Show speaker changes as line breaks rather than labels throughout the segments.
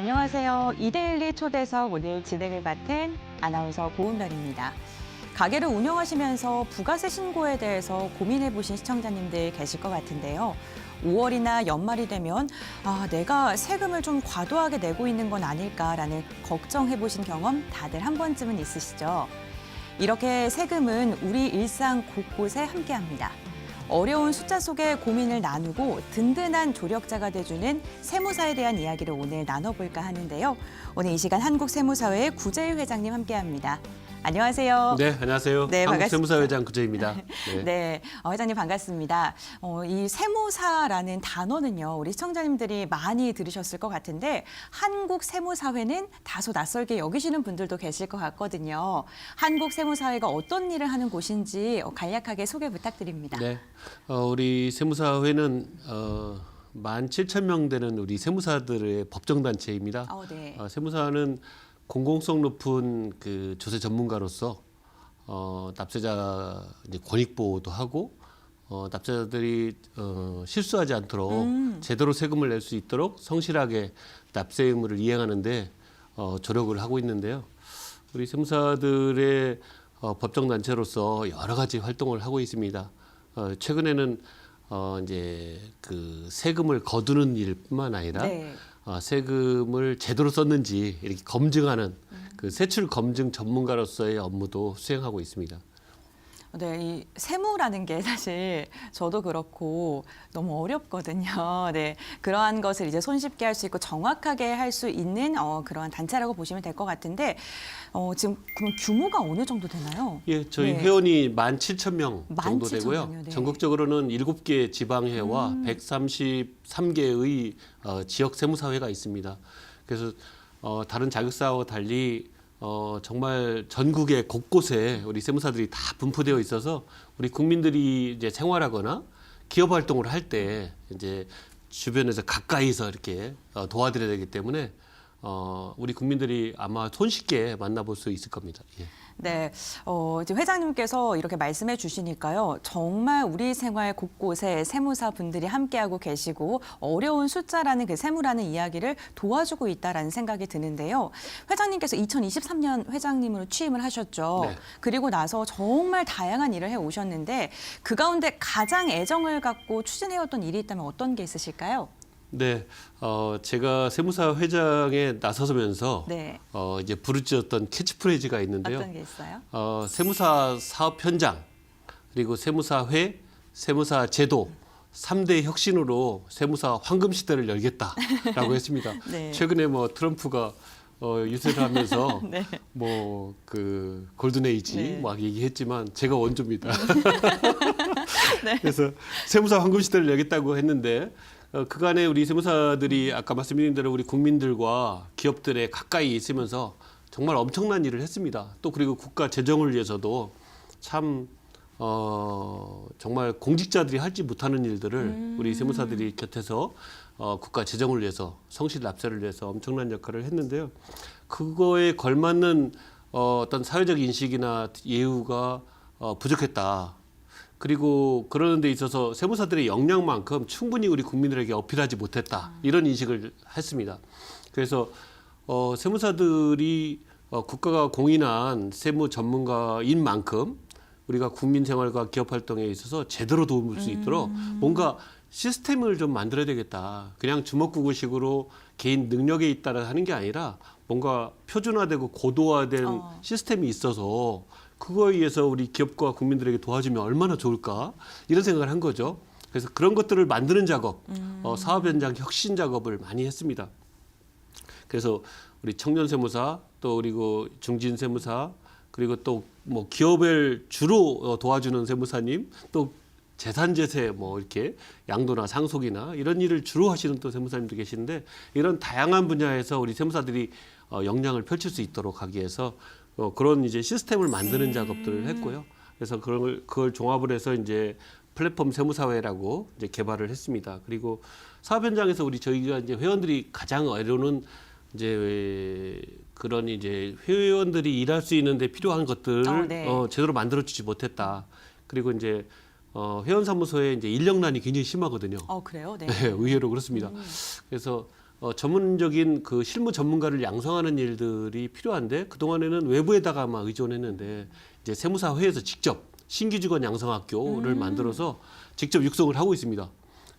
안녕하세요. 이데일리 초대석 오늘 진행을 맡은 아나운서 고은별입니다. 가게를 운영하시면서 부가세 신고에 대해서 고민해 보신 시청자님들 계실 것 같은데요. 5월이나 연말이 되면 내가 세금을 좀 과도하게 내고 있는 건 아닐까라는 걱정해 보신 경험 다들 한 번쯤은 있으시죠? 이렇게 세금은 우리 일상 곳곳에 함께합니다. 어려운 숫자 속에 고민을 나누고 든든한 조력자가 돼주는 세무사에 대한 이야기를 오늘 나눠볼까 하는데요. 오늘 이 시간 한국세무사회 구재일 회장님 함께합니다. 안녕하세요.
네, 안녕하세요.
네,
한국세무사 회장 구재입니다. 네,
네, 회장님 반갑습니다. 이 세무사라는 단어는요, 우리 시청자님들이 많이 들으셨을 것 같은데 한국세무사회는 다소 낯설게 여기시는 분들도 계실 것 같거든요. 한국세무사회가 어떤 일을 하는 곳인지 간략하게 소개 부탁드립니다.
네, 우리 세무사회는 17,000명 되는 우리 세무사들의 법정단체입니다.
네.
세무사는 공공성 높은 그 조세 전문가로서 납세자 이제 권익 보호도 하고 납세자들이 실수하지 않도록 제대로 세금을 낼 수 있도록 성실하게 납세 의무를 이행하는데 조력을 하고 있는데요. 우리 세무사들의 법정 단체로서 여러 가지 활동을 하고 있습니다. 최근에는 이제 그 세금을 거두는 일뿐만 아니라
네.
세금을 제대로 썼는지 이렇게 검증하는 그 세출 검증 전문가로서의 업무도 수행하고 있습니다.
네, 이 세무라는 게 사실 저도 그렇고 너무 어렵거든요. 네, 그러한 것을 이제 손쉽게 할 수 있고 정확하게 할 수 있는 그러한 단체라고 보시면 될 것 같은데 지금 그럼 규모가 어느 정도 되나요?
예, 저희
네.
회원이 17,000명 정도
17,000
되고요.
명이요? 네.
전국적으로는 7개 지방회와 133개의 지역 세무사회가 있습니다. 그래서 다른 자격사와 달리 정말 전국의 곳곳에 우리 세무사들이 다 분포되어 있어서 우리 국민들이 이제 생활하거나 기업 활동을 할 때 이제 주변에서 가까이서 이렇게 도와드려야 되기 때문에 우리 국민들이 아마 손쉽게 만나볼 수 있을 겁니다. 예.
네, 이제 회장님께서 이렇게 말씀해 주시니까요. 정말 우리 생활 곳곳에 세무사 분들이 함께하고 계시고 어려운 숫자라는 그 세무라는 이야기를 도와주고 있다라는 생각이 드는데요. 회장님께서 2023년 회장님으로 취임을 하셨죠.
네.
그리고 나서 정말 다양한 일을 해 오셨는데 그 가운데 가장 애정을 갖고 추진해왔던 일이 있다면 어떤 게 있으실까요?
네, 제가 세무사 회장에 나서면서
네.
이제 부르짖었던 캐치프레이즈가 있는데요.
어떤 게 있어요?
세무사 사업 현장 그리고 세무사회, 세무사 제도 3대 혁신으로 세무사 황금 시대를 열겠다라고 했습니다.
네.
최근에 뭐 트럼프가 유세를 하면서
네.
뭐 그 골든 에이지
네.
막 얘기했지만 제가 원조입니다.
네.
그래서 세무사 황금 시대를 열겠다고 했는데 그간에 우리 세무사들이 아까 말씀드린 대로 우리 국민들과 기업들에 가까이 있으면서 정말 엄청난 일을 했습니다. 또 그리고 국가 재정을 위해서도 참 정말 공직자들이 하지 못하는 일들을 우리 세무사들이 곁에서 국가 재정을 위해서 성실 납세를 위해서 엄청난 역할을 했는데요. 그거에 걸맞는 어떤 사회적 인식이나 예우가 부족했다. 그리고 그러는 데 있어서 세무사들의 역량만큼 충분히 우리 국민들에게 어필하지 못했다. 이런 인식을 했습니다. 그래서 세무사들이 국가가 공인한 세무 전문가인 만큼 우리가 국민 생활과 기업 활동에 있어서 제대로 도움을 줄 수 있도록 뭔가 시스템을 좀 만들어야 되겠다. 그냥 주먹구구식으로 개인 능력에 있다라 하는 게 아니라 뭔가 표준화되고 고도화된 시스템이 있어서 그거에 의해서 우리 기업과 국민들에게 도와주면 얼마나 좋을까 이런 생각을 한 거죠. 그래서 그런 것들을 만드는 작업, 사업 현장 혁신 작업을 많이 했습니다. 그래서 우리 청년 세무사 또 그리고 중진 세무사 그리고 또 뭐 기업을 주로 도와주는 세무사님 또 재산제세 뭐 이렇게 양도나 상속이나 이런 일을 주로 하시는 또 세무사님도 계시는데 이런 다양한 분야에서 우리 세무사들이 역량을 펼칠 수 있도록 하기 위해서 그런 이제 시스템을 만드는 작업들을 했고요. 그래서 그걸 종합을 해서 이제 플랫폼 세무사회라고 이제 개발을 했습니다. 그리고 사업 현장에서 저희가 이제 회원들이 가장 어려운 이제 그런 이제 회원들이 일할 수 있는데 필요한 것들을
네.
제대로 만들어주지 못했다. 그리고 이제 회원 사무소에 이제 인력난이 굉장히 심하거든요.
그래요? 네.
네, 의외로 그렇습니다. 그래서 전문적인 그 실무 전문가를 양성하는 일들이 필요한데 그동안에는 외부에다가만 의존했는데 이제 세무사회에서 직접 신규 직원 양성학교를 만들어서 직접 육성을 하고 있습니다.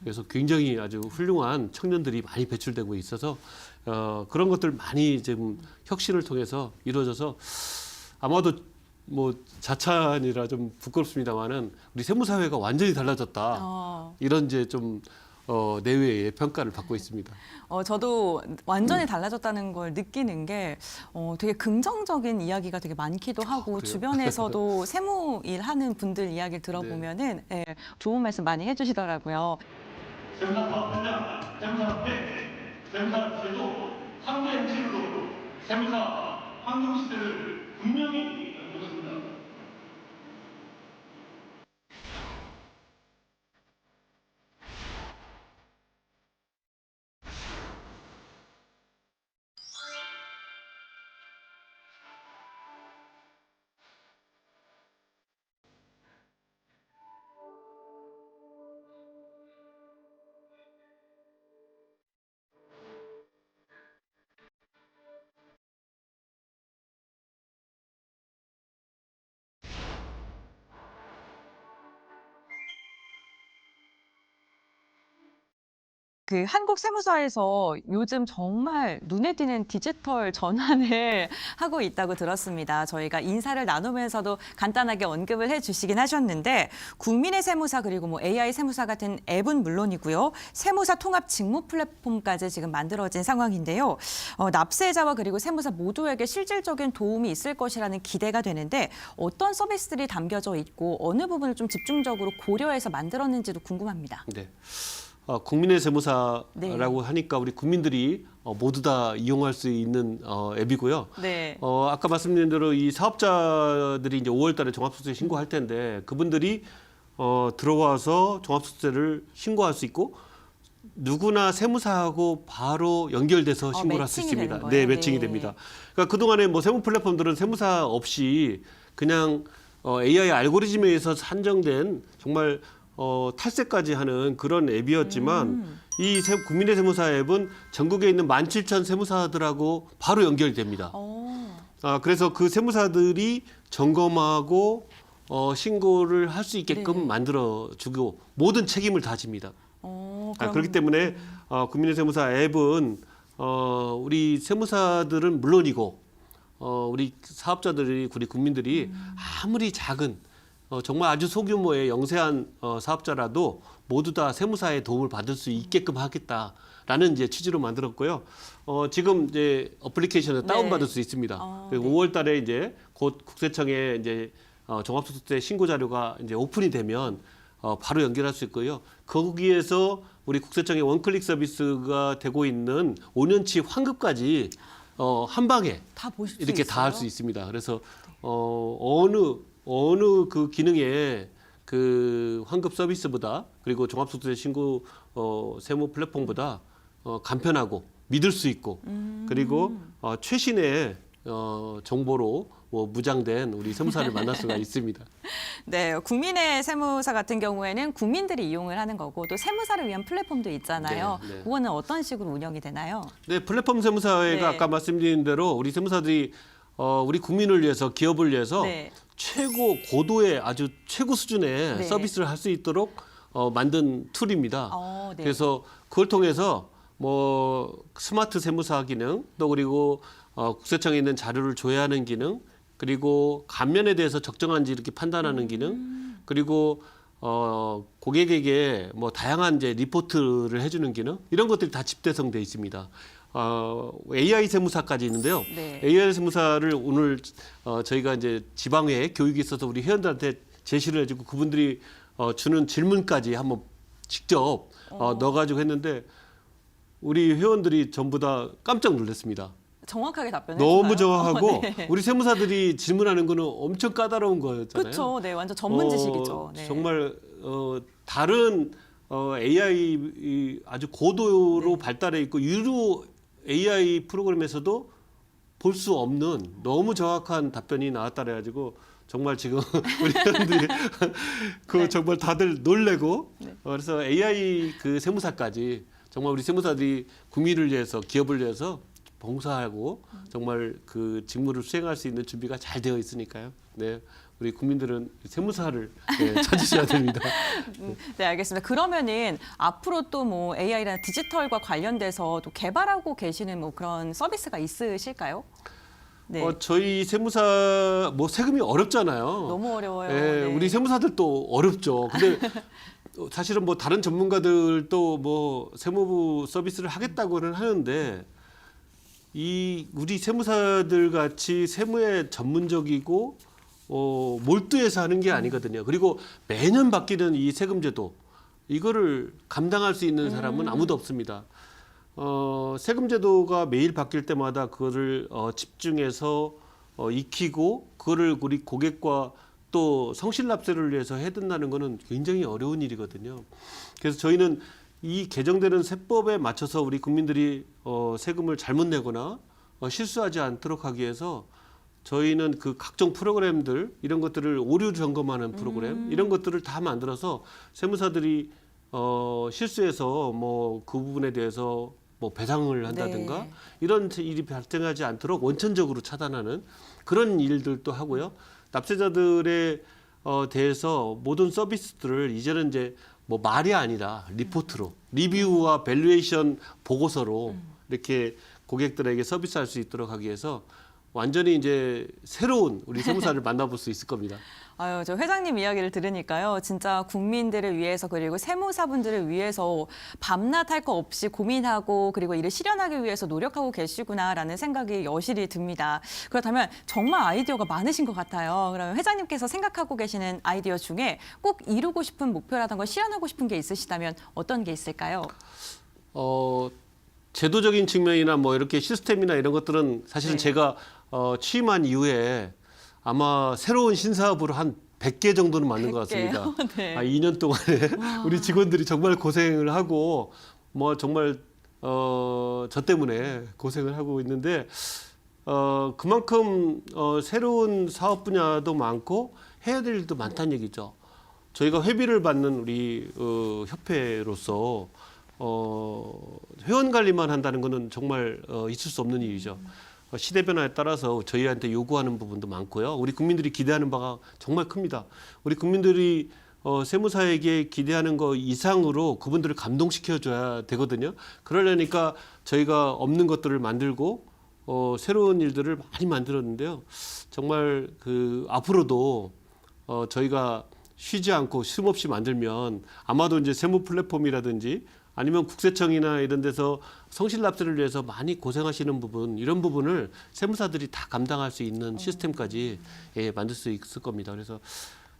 그래서 굉장히 아주 훌륭한 청년들이 많이 배출되고 있어서 그런 것들 많이 지금 혁신을 통해서 이루어져서 아마도 뭐 자찬이라 좀 부끄럽습니다만은 우리 세무사회가 완전히 달라졌다. 이런 이제 좀 내외의 평가를 받고 있습니다.
저도 완전히 달라졌다는 걸 느끼는 게 되게 긍정적인 이야기가 되게 많기도 하고
그래요?
주변에서도 세무 일하는 분들 이야기를 들어보면은 예, 좋은 말씀 많이 해주시더라고요.
세무사 분량, 세무사 회, 세무사 제도, 상부 행실로 세무사 황금 시대를 분명히 열어보겠습니다.
그 한국 세무사에서 요즘 정말 눈에 띄는 디지털 전환을 하고 있다고 들었습니다. 저희가 인사를 나누면서도 간단하게 언급을 해주시긴 하셨는데 국민의 세무사 그리고 뭐 AI 세무사 같은 앱은 물론이고요. 세무사 통합 직무 플랫폼까지 지금 만들어진 상황인데요. 납세자와 그리고 세무사 모두에게 실질적인 도움이 있을 것이라는 기대가 되는데 어떤 서비스들이 담겨져 있고 어느 부분을 좀 집중적으로 고려해서 만들었는지도 궁금합니다.
네. 국민의 세무사라고
네.
하니까 우리 국민들이 모두 다 이용할 수 있는 앱이고요.
네.
아까 말씀드린 대로 이 사업자들이 이제 5월달에 종합소득세 신고할 텐데 그분들이 들어와서 종합소득세를 신고할 수 있고 누구나 세무사하고 바로 연결돼서 신고를 할 수
매칭이 되는
있습니다.
거예요?
네, 매칭이
네.
됩니다. 그러니까 그동안에 뭐 세무 플랫폼들은 세무사 없이 그냥 AI 알고리즘에 의해서 산정된 정말 탈세까지 하는 그런 앱이었지만 이 국민의 세무사 앱은 전국에 있는 17,000 세무사들하고 바로 연결이 됩니다. 그래서 그 세무사들이 점검하고 신고를 할 수 있게끔
네.
만들어주고 모든 책임을 다 집니다. 그렇기 때문에 국민의 세무사 앱은 우리 세무사들은 물론이고 우리 사업자들이 우리 국민들이 아무리 작은 정말 아주 소규모의 영세한 사업자라도 모두 다 세무사의 도움을 받을 수 있게끔 하겠다라는 이제 취지로 만들었고요. 지금 이제 어플리케이션을
네.
다운받을 수 있습니다. 그리고
네.
5월달에 이제 곧 국세청에 이제 종합소득세 신고 자료가 이제 오픈이 되면 바로 연결할 수 있고요. 거기에서 우리 국세청의 원클릭 서비스가 되고 있는 5년치 환급까지 한 방에
다 보실 수
이렇게 다 할 수
있어요?
있습니다. 그래서 어느 그 기능에 그 환급 서비스보다 그리고 종합소득세 신고 세무 플랫폼보다 간편하고 믿을 수 있고 그리고 최신의 정보로 무장된 우리 세무사를 만날 수가 있습니다.
네, 국민의 세무사 같은 경우에는 국민들이 이용을 하는 거고 또 세무사를 위한 플랫폼도 있잖아요.
네, 네.
그거는 어떤 식으로 운영이 되나요?
네, 플랫폼 세무사회가
네.
아까 말씀드린 대로 우리 세무사들이 우리 국민을 위해서 기업을 위해서
네.
최고 고도의 아주 최고 수준의
네.
서비스를 할 수 있도록 만든 툴입니다.
네.
그래서 그걸 통해서 뭐 스마트 세무사 기능 또 그리고 국세청에 있는 자료를 조회하는 기능 그리고 감면에 대해서 적정한지 이렇게 판단하는 기능 그리고 고객에게 뭐 다양한 이제 리포트를 해주는 기능 이런 것들이 다 집대성돼 있습니다. AI 세무사까지 있는데요.
네.
AI 세무사를 오늘 저희가 이제 지방회 교육이 있어서 우리 회원들한테 제시를 해주고 그분들이 주는 질문까지 한번 직접 넣어가지고 했는데 우리 회원들이 전부 다 깜짝 놀랐습니다.
정확하게 답변해
너무
주나요?
정확하고
네.
우리 세무사들이 질문하는 거는 엄청 까다로운 거였잖아요.
그렇죠. 네, 완전 전문 지식이죠. 네.
정말 다른 AI 아주 고도로
네.
발달해 있고 유료 AI 프로그램에서도 볼 수 없는 너무 정확한 답변이 나왔다 그래가지고 정말 지금 우리 회원들이
네.
정말 다들 놀래고
네.
그래서 AI 그 세무사까지 정말 우리 세무사들이 국민을 위해서 기업을 위해서 봉사하고 정말 그 직무를 수행할 수 있는 준비가 잘 되어 있으니까요. 네, 우리 국민들은 세무사를 네, 찾으셔야 됩니다.
네, 알겠습니다. 그러면은 앞으로 또 뭐 AI나 디지털과 관련돼서 또 개발하고 계시는 뭐 그런 서비스가 있으실까요? 네.
저희 세무사 뭐 세금이 어렵잖아요.
너무 어려워요.
예,
네.
우리 세무사들도 어렵죠. 근데 사실은 뭐 다른 전문가들도 뭐 세무부 서비스를 하겠다고는 하는데 이 우리 세무사들 같이 세무에 전문적이고 몰두해서 하는 게 아니거든요. 그리고 매년 바뀌는 이 세금제도 이거를 감당할 수 있는 사람은 아무도 없습니다. 세금제도가 매일 바뀔 때마다 그거를 집중해서 익히고 그거를 우리 고객과 또 성실납세를 위해서 해둔다는 거는 굉장히 어려운 일이거든요. 그래서 저희는 이 개정되는 세법에 맞춰서 우리 국민들이 세금을 잘못 내거나 실수하지 않도록 하기 위해서 저희는 그 각종 프로그램들 이런 것들을 오류 점검하는 프로그램 이런 것들을 다 만들어서 세무사들이 실수해서 뭐 그 부분에 대해서 뭐 배상을 한다든가
네.
이런 일이 발생하지 않도록 원천적으로 차단하는 그런 일들도 하고요. 납세자들에 대해서 모든 서비스들을 이제는 이제 뭐 말이 아니라 리포트로 리뷰와 밸류에이션 보고서로 이렇게 고객들에게 서비스할 수 있도록 하기 위해서 완전히 이제 새로운 우리 세무사를 만나볼 수 있을 겁니다.
아유, 저 회장님 이야기를 들으니까요. 진짜 국민들을 위해서 그리고 세무사분들을 위해서 밤낮 할 거 없이 고민하고 그리고 이를 실현하기 위해서 노력하고 계시구나라는 생각이 여실히 듭니다. 그렇다면 정말 아이디어가 많으신 것 같아요. 그러면 회장님께서 생각하고 계시는 아이디어 중에 꼭 이루고 싶은 목표라든가 실현하고 싶은 게 있으시다면 어떤 게 있을까요?
제도적인 측면이나 뭐 이렇게 시스템이나 이런 것들은 사실은
네.
제가 취임한 이후에 아마 새로운 신사업으로 한 100개 정도는 만든 것
100 개요?
같습니다.
네.
2년 동안에 우리 직원들이 정말 고생을 하고 뭐 정말 저 때문에 고생을 하고 있는데 그만큼 새로운 사업 분야도 많고 해야 될 일도 많다는 얘기죠. 저희가 회비를 받는 우리 협회로서 회원 관리만 한다는 것은 정말 있을 수 없는 일이죠. 시대 변화에 따라서 저희한테 요구하는 부분도 많고요. 우리 국민들이 기대하는 바가 정말 큽니다. 우리 국민들이 세무사에게 기대하는 거 이상으로 그분들을 감동시켜줘야 되거든요. 그러려니까 저희가 없는 것들을 만들고 새로운 일들을 많이 만들었는데요. 정말 그 앞으로도 저희가 쉬지 않고 쉼없이 만들면 아마도 이제 세무 플랫폼이라든지 아니면 국세청이나 이런 데서 성실납세를 위해서 많이 고생하시는 부분 이런 부분을 세무사들이 다 감당할 수 있는 시스템까지 만들 수 있을 겁니다. 그래서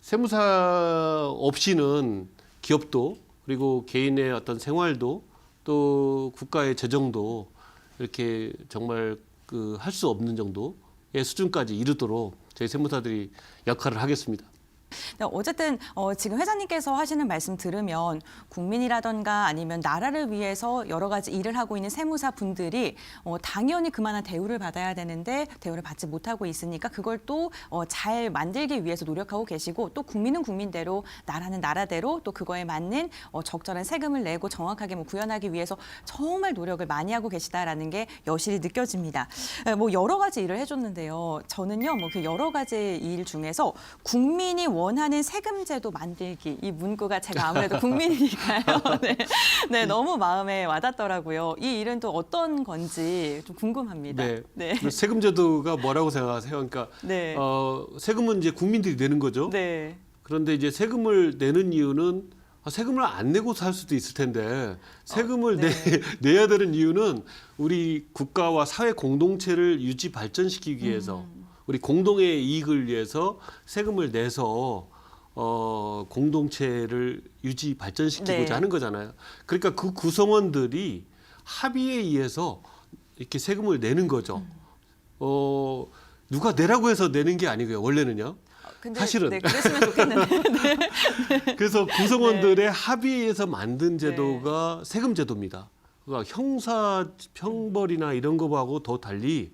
세무사 없이는 기업도 그리고 개인의 어떤 생활도 또 국가의 재정도 이렇게 정말 그 할 수 없는 정도의 수준까지 이르도록 저희 세무사들이 역할을 하겠습니다.
어쨌든 지금 회장님께서 하시는 말씀 들으면 국민이라던가 아니면 나라를 위해서 여러 가지 일을 하고 있는 세무사 분들이 당연히 그만한 대우를 받아야 되는데 대우를 받지 못하고 있으니까 그걸 또 잘 만들기 위해서 노력하고 계시고 또 국민은 국민대로 나라는 나라대로 또 그거에 맞는 적절한 세금을 내고 정확하게 뭐 구현하기 위해서 정말 노력을 많이 하고 계시다라는 게 여실히 느껴집니다. 뭐 여러 가지 일을 해줬는데요. 저는요, 뭐 그 여러 가지 일 중에서 국민이 원하는 세금제도 만들기 이 문구가 제가 아무래도 국민이니까요. 네. 네, 너무 마음에 와닿더라고요. 이 일은 또 어떤 건지 좀 궁금합니다.
네.
네.
세금제도가 뭐라고 생각하세요? 그러니까
네.
세금은 이제 국민들이 내는 거죠.
네.
그런데 이제 세금을 내는 이유는 세금을 안 내고 살 수도 있을 텐데 세금을
네.
내야 되는 이유는 우리 국가와 사회 공동체를 유지 발전시키기 위해서 우리 공동의 이익을 위해서 세금을 내서 공동체를 유지 발전시키고자
네.
하는 거잖아요. 그러니까 그 구성원들이 합의에 의해서 이렇게 세금을 내는 거죠. 누가 내라고 해서 내는 게 아니고요. 원래는요.
근데
사실은.
네, 그랬으면 좋겠는데. 네.
그래서 구성원들의 합의에 의해서 만든 제도가 세금 제도입니다. 그러니까 형사 형벌이나 이런 거하고 더 달리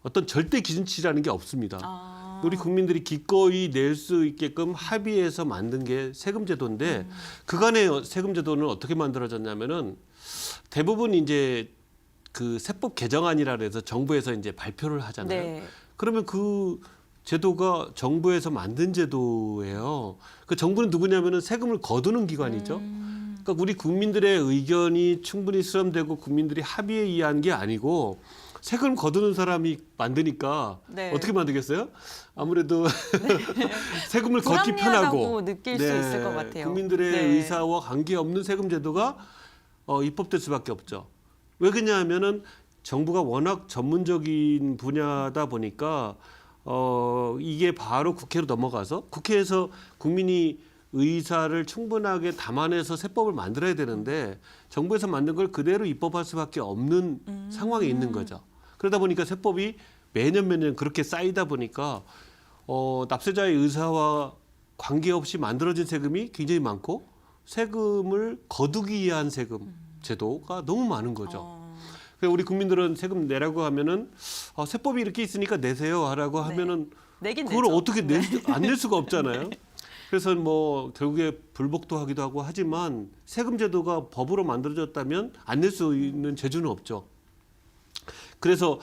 어떤 절대 기준치라는 게 없습니다. 우리 국민들이 기꺼이 낼 수 있게끔 합의해서 만든 게 세금 제도인데 그간의 세금 제도는 어떻게 만들어졌냐면은 대부분 이제 그 세법 개정안이라 그래서 정부에서 이제 발표를 하잖아요.
네.
그러면 그 제도가 정부에서 만든 제도예요. 그 정부는 누구냐면은 세금을 거두는 기관이죠. 그러니까 우리 국민들의 의견이 충분히 수렴되고 국민들이 합의에 의한 게 아니고 세금 거두는 사람이 만드니까
네.
어떻게 만들겠어요? 아무래도 세금을 걷기
불합리하다고
편하고
느낄 수 있을 것 같아요.
국민들의
네.
의사와 관계없는 세금 제도가 입법될 수밖에 없죠. 왜 그러냐면은 정부가 워낙 전문적인 분야다 보니까 이게 바로 국회로 넘어가서 국회에서 국민이 의사를 충분하게 담아내서 세법을 만들어야 되는데 정부에서 만든 걸 그대로 입법할 수밖에 없는 상황에 있는 거죠. 그러다 보니까 세법이 매년 그렇게 쌓이다 보니까 납세자의 의사와 관계없이 만들어진 세금이 굉장히 많고 세금을 거두기 위한 세금 제도가 너무 많은 거죠. 그래서 우리 국민들은 세금 내라고 하면은 세법이 이렇게 있으니까 내세요 하라고 하면은
내긴
그걸
내죠.
어떻게 안 낼 수가 없잖아요. 그래서 뭐 결국에 불복도 하기도 하고 하지만 세금 제도가 법으로 만들어졌다면 안 낼 수 있는 재주는 없죠. 그래서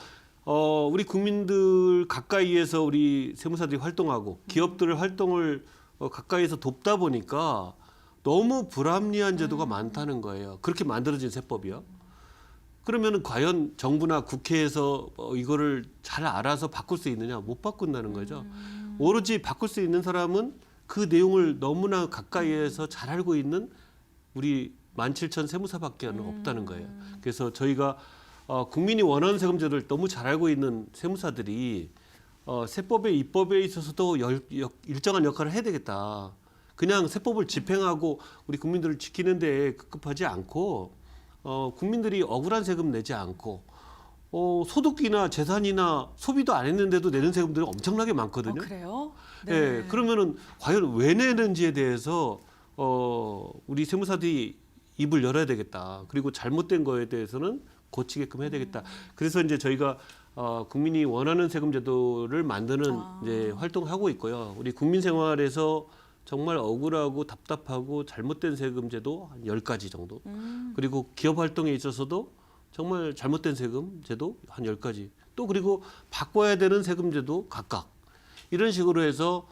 우리 국민들 가까이에서 우리 세무사들이 활동하고 기업들 활동을 가까이에서 돕다 보니까 너무 불합리한 제도가 많다는 거예요. 그렇게 만들어진 세법이요. 그러면은 과연 정부나 국회에서 이거를 잘 알아서 바꿀 수 있느냐? 못 바꾼다는 거죠. 오로지 바꿀 수 있는 사람은 그 내용을 너무나 가까이에서 잘 알고 있는 우리 17,000 세무사밖에 없다는 거예요. 그래서 저희가 국민이 원하는 세금 제도를 너무 잘 알고 있는 세무사들이 세법의 입법에 있어서도 일정한 역할을 해야 되겠다. 그냥 세법을 집행하고 우리 국민들을 지키는 데 급급하지 않고 국민들이 억울한 세금 내지 않고 소득이나 재산이나 소비도 안 했는데도 내는 세금들이 엄청나게 많거든요.
그래요?
네. 그러면은 과연 왜 내는지에 대해서 우리 세무사들이 입을 열어야 되겠다. 그리고 잘못된 거에 대해서는 고치게끔 해야 되겠다. 그래서 이제 저희가 국민이 원하는 세금 제도를 만드는 이제 활동하고 있고요. 우리 국민 생활에서 정말 억울하고 답답하고 잘못된 세금 제도 한 10가지 정도. 그리고 기업 활동에 있어서도 정말 잘못된 세금 제도 한 10가지. 또 그리고 바꿔야 되는 세금 제도 각각. 이런 식으로 해서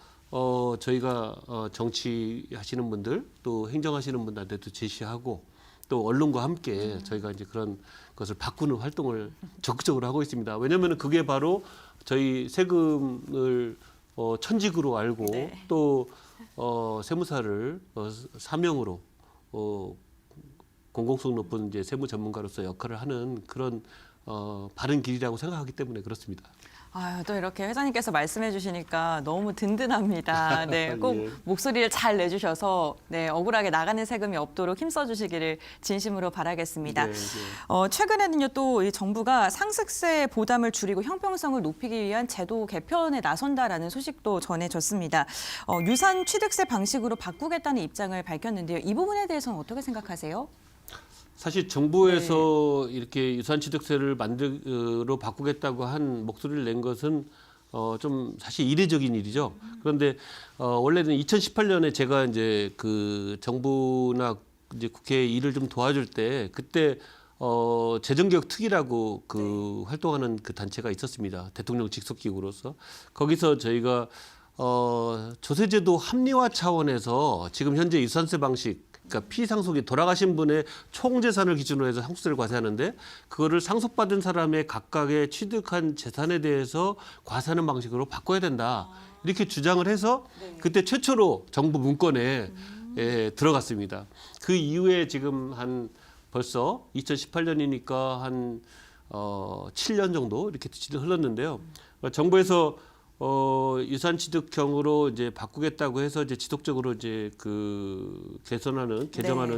저희가 정치하시는 분들 또 행정하시는 분들한테도 제시하고 또 언론과 함께 저희가 이제 그런 것을 바꾸는 활동을 적극적으로 하고 있습니다. 왜냐하면 그게 바로 저희 세금을 천직으로 알고
네.
또 세무사를 사명으로 공공성 높은 이제 세무 전문가로서 역할을 하는 그런 바른 길이라고 생각하기 때문에 그렇습니다.
아유, 또 이렇게 회장님께서 말씀해 주시니까 너무 든든합니다. 네, 꼭
예.
목소리를 잘 내주셔서 네, 억울하게 나가는 세금이 없도록 힘써 주시기를 진심으로 바라겠습니다.
네, 네.
최근에는요, 또 이 정부가 상습세 부담을 줄이고 형평성을 높이기 위한 제도 개편에 나선다라는 소식도 전해졌습니다. 유산 취득세 방식으로 바꾸겠다는 입장을 밝혔는데요. 이 부분에 대해서는 어떻게 생각하세요?
사실 정부에서 이렇게 유산취득세를 만들어 바꾸겠다고 한 목소리를 낸 것은 좀 사실 이례적인 일이죠. 그런데 원래는 2018년에 제가 이제 그 정부나 이제 국회 일을 좀 도와줄 때 그때 재정개혁 특위라고 그 활동하는 그 단체가 있었습니다. 대통령 직속기구로서 거기서 저희가 조세제도 합리화 차원에서 지금 현재 유산세 방식 그러니까 피상속이 돌아가신 분의 총 재산을 기준으로 해서 상속세를 과세하는데 그거를 상속받은 사람의 각각의 취득한 재산에 대해서 과세하는 방식으로 바꿔야 된다. 이렇게 주장을 해서 그때 최초로 정부 문건에 들어갔습니다. 그 이후에 지금 한 벌써 2018년이니까 한 7년 정도 이렇게 흘렀는데요. 정부에서 유산취득형으로 이제 바꾸겠다고 해서 이제 지속적으로 이제 그 개정하는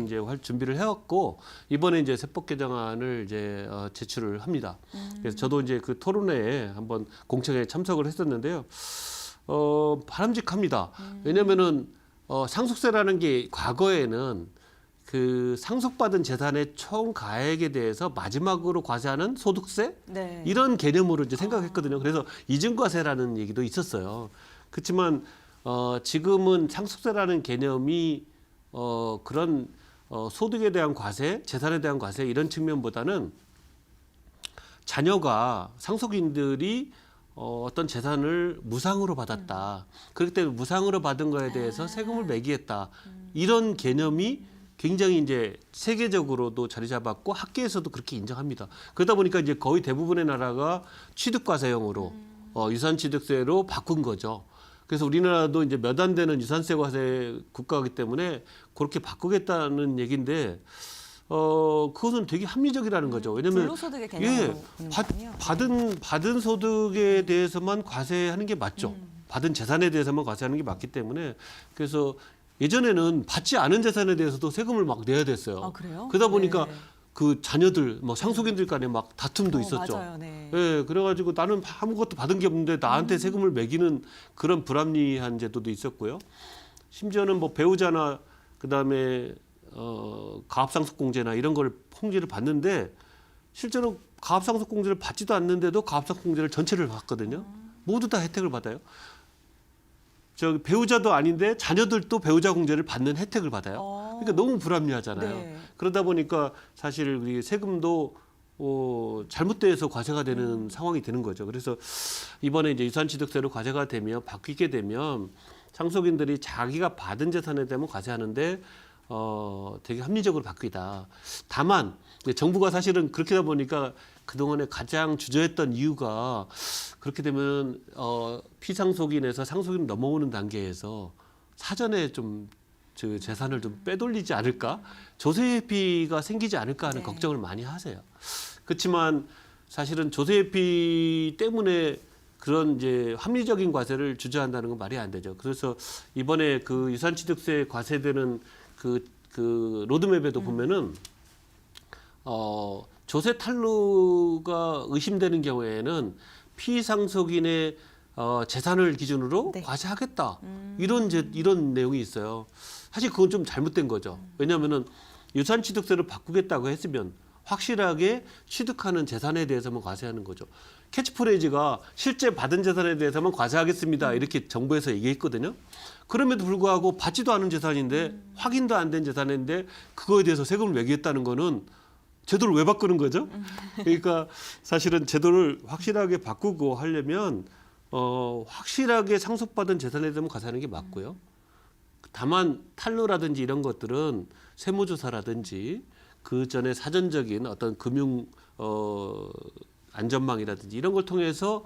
이제 준비를 해왔고 이번에 이제 세법 개정안을 이제 제출을 합니다. 그래서 저도 이제 그 토론회에 한번 공청회에 참석을 했었는데요. 바람직합니다. 왜냐면은 상속세라는 게 과거에는 그 상속받은 재산의 총 가액에 대해서 마지막으로 과세하는 소득세
네.
이런 개념으로 이제 생각했거든요. 그래서 이중과세라는 얘기도 있었어요. 그렇지만 지금은 상속세라는 개념이 그런 소득에 대한 과세, 재산에 대한 과세 이런 측면보다는 자녀가 상속인들이 어떤 재산을 무상으로 받았다. 그렇기 때문에 무상으로 받은 거에 대해서 세금을 매기겠다. 이런 개념이 굉장히 이제 세계적으로도 자리 잡았고 학계에서도 그렇게 인정합니다. 그러다 보니까 이제 거의 대부분의 나라가 취득과세형으로 유산취득세로 바꾼 거죠. 그래서 우리나라도 이제 몇 안 되는 유산세 과세 국가이기 때문에 그렇게 바꾸겠다는 얘기인데 그것은 되게 합리적이라는 거죠. 왜냐하면
불로소득의 개념으로
받은 소득에 대해서만 과세하는 게 맞죠. 받은 재산에 대해서만 과세하는 게 맞기 때문에 그래서 예전에는 받지 않은 재산에 대해서도 세금을 막 내야 됐어요.
아, 그래요?
그러다 보니까
네.
그 자녀들, 뭐 상속인들 간에 막 다툼도 있었죠.
맞아요. 네.
예, 그래가지고 나는 아무것도 받은 게 없는데 나한테 세금을 매기는 그런 불합리한 제도도 있었고요. 심지어는 뭐 배우자나 그다음에 가압상속공제나 이런 걸 통지를 받는데 실제로 가압상속공제를 받지도 않는데도 가압상속공제를 전체를 받거든요. 모두 다 혜택을 받아요. 저 배우자도 아닌데 자녀들도 배우자 공제를 받는 혜택을 받아요. 그러니까 너무 불합리하잖아요.
네.
그러다 보니까 사실 우리 세금도 잘못돼서 과세가 되는 상황이 되는 거죠. 그래서 이번에 이제 유산취득세로 과세가 되면 바뀌게 되면 상속인들이 자기가 받은 재산에 대한 과세하는데 되게 합리적으로 바뀌다. 다만 정부가 사실은 그렇게 하다 보니까 그동안에 가장 주저했던 이유가 그렇게 되면 피상속인에서 상속인 넘어오는 단계에서 사전에 좀 재산을 좀 빼돌리지 않을까, 조세회피가 생기지 않을까 하는
네.
걱정을 많이 하세요. 그렇지만 사실은 조세회피 때문에 그런 이제 합리적인 과세를 주저한다는 건 말이 안 되죠. 그래서 이번에 그 유산취득세 과세되는 그 로드맵에도 보면은 조세 탈루가 의심되는 경우에는 피상속인의 재산을 기준으로
네.
과세하겠다. 이런 내용이 있어요. 사실 그건 좀 잘못된 거죠. 왜냐하면은 유산취득세를 바꾸겠다고 했으면 확실하게 취득하는 재산에 대해서만 과세하는 거죠. 캐치프레이즈가 실제 받은 재산에 대해서만 과세하겠습니다. 이렇게 정부에서 얘기했거든요. 그럼에도 불구하고 받지도 않은 재산인데 확인도 안 된 재산인데 그거에 대해서 세금을 매기겠다는 거는 제도를 왜 바꾸는 거죠? 그러니까 사실은 제도를 확실하게 바꾸고 하려면 확실하게 상속받은 재산에 대해서 과세하는 게 맞고요. 다만 탈루라든지 이런 것들은 세무조사라든지 그 전에 사전적인 어떤 금융 안전망이라든지 이런 걸 통해서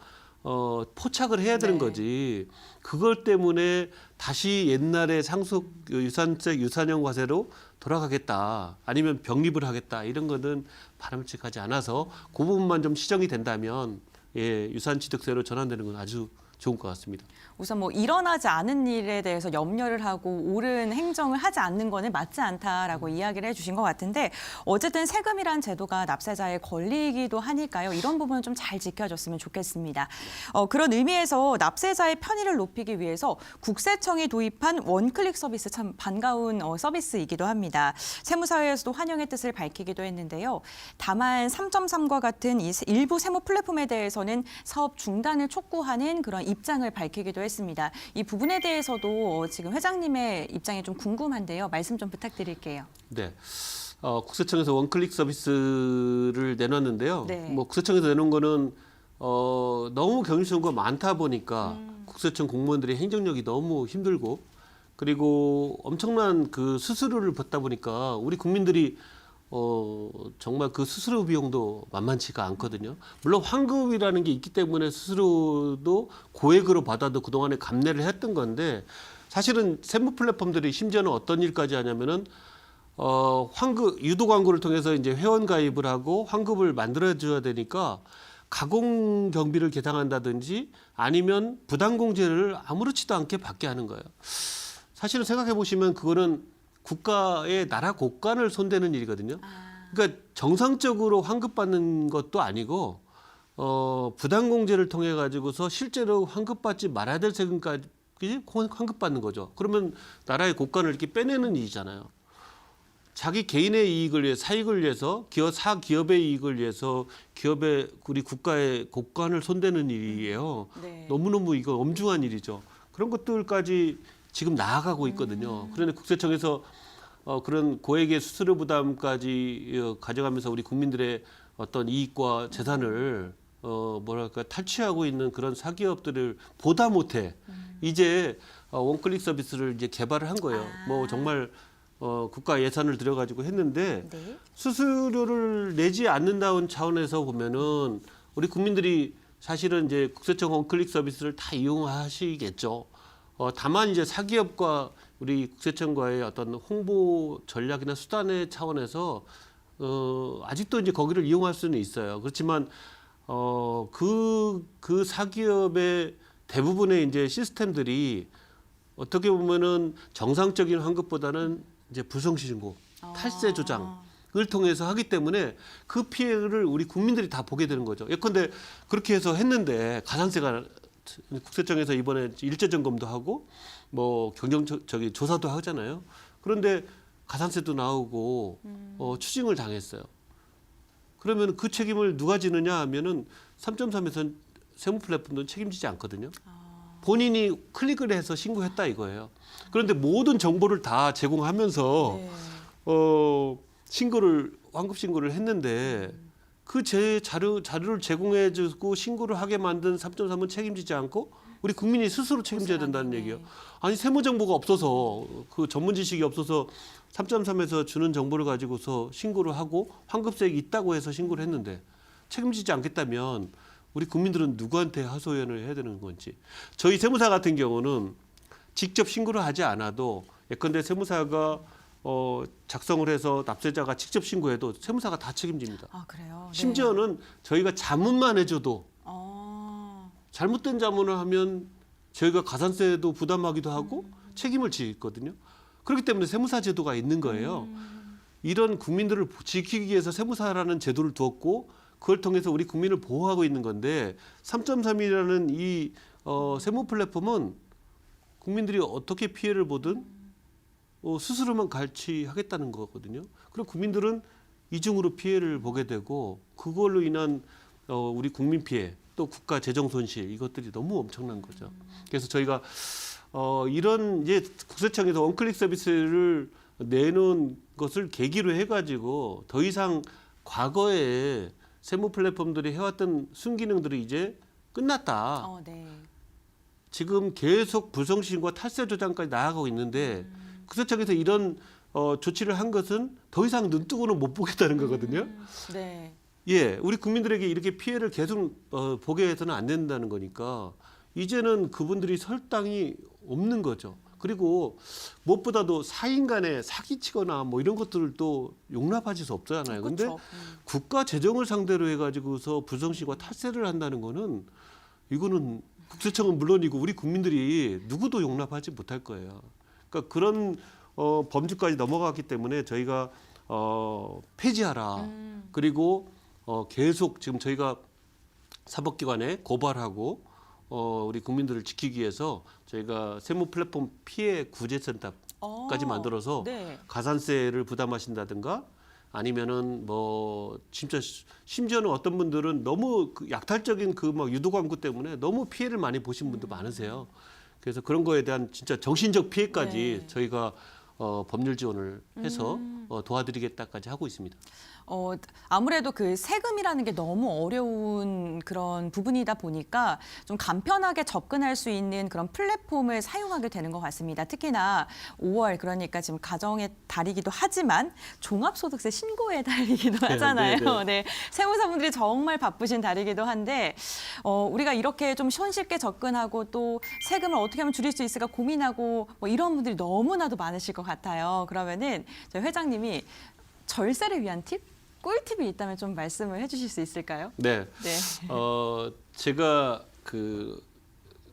포착을 해야 되는
네.
거지. 그걸 때문에 다시 옛날에 상속 유산세 유산형 과세로 돌아가겠다. 아니면 병립을 하겠다. 이런 거는 바람직하지 않아서 그 부분만 좀 시정이 된다면 유산취득세로 전환되는 건 아주 좋은 것 같습니다.
우선 뭐 일어나지 않은 일에 대해서 염려를 하고 옳은 행정을 하지 않는 거는 맞지 않다라고 이야기를 해주신 것 같은데 어쨌든 세금이란 제도가 납세자의 권리이기도 하니까요. 이런 부분은 좀 잘 지켜줬으면 좋겠습니다. 그런 의미에서 납세자의 편의를 높이기 위해서 국세청이 도입한 원클릭 서비스 참 반가운 서비스이기도 합니다. 세무사회에서도 환영의 뜻을 밝히기도 했는데요. 다만 3.3과 같은 이 일부 세무 플랫폼에 대해서는 사업 중단을 촉구하는 그런 입장을 밝히기도 했습니다. 이 부분에 대해서도 지금 회장님의 입장이 좀 궁금한데요. 말씀 좀 부탁드릴게요.
네. 국세청에서 원클릭 서비스를 내놨는데요.
네.
뭐 국세청에서 내놓은 거는 너무 경유수가 많다 보니까 국세청 공무원들이 행정력이 너무 힘들고 그리고 엄청난 그 수수료를 받다 보니까 우리 국민들이 정말 그 수수료 비용도 만만치가 않거든요. 물론 환급이라는 게 있기 때문에 수수료도 고액으로 받아도 그동안에 감내를 했던 건데 사실은 세무 플랫폼들이 심지어는 어떤 일까지 하냐면은 환급 유도 광고를 통해서 이제 회원 가입을 하고 환급을 만들어 줘야 되니까 가공 경비를 계상한다든지 아니면 부당 공제를 아무렇지도 않게 받게 하는 거예요. 사실은 생각해 보시면 그거는 국가의 나라 곳간을 손대는 일이거든요. 그러니까 정상적으로 환급받는 것도 아니고 부당 공제를 통해 가지고서 실제로 환급받지 말아야 될 세금까지 환급받는 거죠. 그러면 나라의 곳간을 이렇게 빼내는 일이잖아요. 자기 개인의 이익을 위해 사익을 위해서 사기업의 이익을 위해서 기업의 우리 국가의 국간을 손대는 일이에요.
네.
너무너무 이거 엄중한 일이죠. 그런 것들까지 지금 나아가고 있거든요. 그런데 국세청에서 그런 고액의 수수료 부담까지 가져가면서 우리 국민들의 어떤 이익과 재산을 뭐랄까 탈취하고 있는 그런 사기업들을 보다 못해 이제 원클릭 서비스를 이제 개발을 한 거예요. 뭐 정말 국가 예산을 들여가지고 했는데
네.
수수료를 내지 않는다는 차원에서 보면은 우리 국민들이 사실은 이제 국세청 원클릭 서비스를 다 이용하시겠죠. 다만 이제 사기업과 우리 국세청과의 어떤 홍보 전략이나 수단의 차원에서 아직도 이제 거기를 이용할 수는 있어요. 그렇지만 그 사기업의 대부분의 이제 시스템들이 어떻게 보면은 정상적인 환급보다는 이제 불성실신고, 탈세 조장을 통해서 하기 때문에 그 피해를 우리 국민들이 다 보게 되는 거죠. 예컨대 그렇게 해서 했는데 가산세가 국세청에서 이번에 일제 점검도 하고 뭐 조사도 하잖아요. 그런데 가산세도 나오고 추징을 당했어요. 그러면 그 책임을 누가 지느냐 하면은 3.3에서는 세무 플랫폼도 책임지지 않거든요. 본인이 클릭을 해서 신고했다 이거예요. 그런데 모든 정보를 다 제공하면서
네.
환급 신고를 했는데 그 자료를 제공해주고 신고를 하게 만든 3.3은 책임지지 않고 우리 국민이 스스로 책임져야 된다는 얘기예요. 아니 세무 정보가 없어서 그 전문 지식이 없어서 3.3에서 주는 정보를 가지고서 신고를 하고 환급세액이 있다고 해서 신고를 했는데 책임지지 않겠다면 우리 국민들은 누구한테 하소연을 해야 되는 건지. 저희 세무사 같은 경우는 직접 신고를 하지 않아도 예컨대 세무사가 작성을 해서 납세자가 직접 신고해도 세무사가 다 책임집니다.
아, 그래요? 네.
심지어는 저희가 자문만 해줘도 잘못된 자문을 하면 저희가 가산세도 부담하기도 하고 책임을 지거든요. 그렇기 때문에 세무사 제도가 있는 거예요. 이런 국민들을 지키기 위해서 세무사라는 제도를 두었고 그걸 통해서 우리 국민을 보호하고 있는 건데 3.3이라는 이 세무 플랫폼은 국민들이 어떻게 피해를 보든 스스로만 갈취하겠다는 거거든요. 그럼 국민들은 이중으로 피해를 보게 되고 그걸로 인한 우리 국민 피해 또 국가 재정 손실 이것들이 너무 엄청난 거죠. 그래서 저희가 이런 이제 국세청에서 원클릭 서비스를 내놓은 것을 계기로 해가지고 더 이상 과거에 세무 플랫폼들이 해왔던 순기능들이 이제 끝났다.
네.
지금 계속 불성실과 탈세 조장까지 나아가고 있는데 국세청에서 이런 조치를 한 것은 더 이상 눈 뜨고는 못 보겠다는 거거든요.
네.
예, 우리 국민들에게 이렇게 피해를 계속 보게 해서는 안 된다는 거니까 이제는 그분들이 설 땅이 없는 거죠. 그리고 무엇보다도 사인 간에 사기치거나 뭐 이런 것들도 용납하실 수 없잖아요. 근데
그렇죠.
국가 재정을 상대로 해가지고서 불성실과 탈세를 한다는 거는 이거는 국세청은 물론이고 우리 국민들이 누구도 용납하지 못할 거예요. 그러니까 그런 범주까지 넘어갔기 때문에 저희가 폐지하라. 그리고 계속 지금 저희가 사법기관에 고발하고 우리 국민들을 지키기 위해서 저희가 세무 플랫폼 피해 구제센터까지 만들어서
네.
가산세를 부담하신다든가 아니면은 뭐 진짜 심지어는 어떤 분들은 너무 그 약탈적인 그 막 유도 광고 때문에 너무 피해를 많이 보신 분도 많으세요. 그래서 그런 거에 대한 진짜 정신적 피해까지
네.
저희가 법률 지원을 해서 도와드리겠다까지 하고 있습니다.
아무래도 그 세금이라는 게 너무 어려운 그런 부분이다 보니까 좀 간편하게 접근할 수 있는 그런 플랫폼을 사용하게 되는 것 같습니다. 특히나 5월 그러니까 지금 가정의 달이기도 하지만 종합소득세 신고의 달이기도 하잖아요. 네, 세무사분들이 정말 바쁘신 달이기도 한데 우리가 이렇게 좀 손쉽게 접근하고 또 세금을 어떻게 하면 줄일 수 있을까 고민하고 뭐 이런 분들이 너무나도 많으실 것 같아요. 그러면은 저희 회장님이 절세를 위한 팁? 꿀팁이 있다면 좀 말씀을 해주실 수 있을까요?
네.
네.
제가 그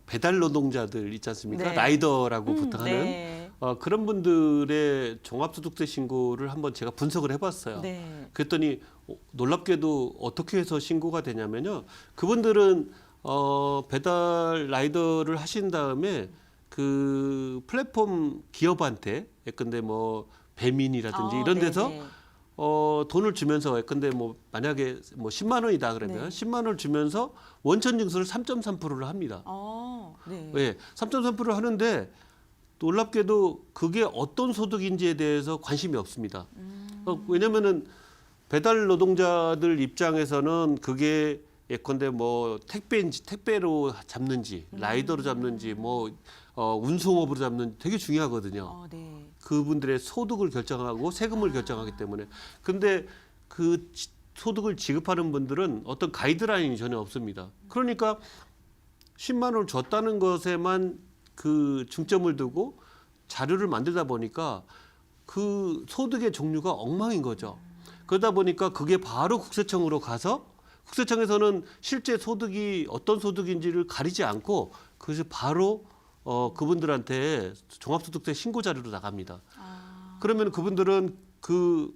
배달 노동자들 있지 않습니까?
네.
라이더라고 보통 하는
네.
그런 분들의 종합소득세 신고를 한번 제가 분석을 해봤어요.
네.
그랬더니 놀랍게도 어떻게 해서 신고가 되냐면요. 그분들은 배달 라이더를 하신 다음에 그 플랫폼 기업한테 예컨대 뭐 배민이라든지 이런 데서
네네.
돈을 주면서 근데 뭐 만약에 뭐 10만 원이다 그러면
네.
10만 원을 주면서 원천 징수를 3.3%를 합니다.
네.
예, 3.3%를 하는데 놀랍게도 그게 어떤 소득인지에 대해서 관심이 없습니다. 왜냐면은 배달 노동자들 입장에서는 그게 예컨대 뭐 택배인지 택배로 잡는지 라이더로 잡는지 뭐 운송업으로 잡는지 되게 중요하거든요.
네.
그분들의 소득을 결정하고 세금을 결정하기 때문에. 근데 그 소득을 지급하는 분들은 어떤 가이드라인이 전혀 없습니다. 그러니까 10만 원을 줬다는 것에만 그 중점을 두고 자료를 만들다 보니까 그 소득의 종류가 엉망인 거죠. 그러다 보니까 그게 바로 국세청으로 가서 국세청에서는 실제 소득이 어떤 소득인지를 가리지 않고 그것이 바로 그분들한테 종합소득세 신고 자료로 나갑니다. 그러면 그분들은 그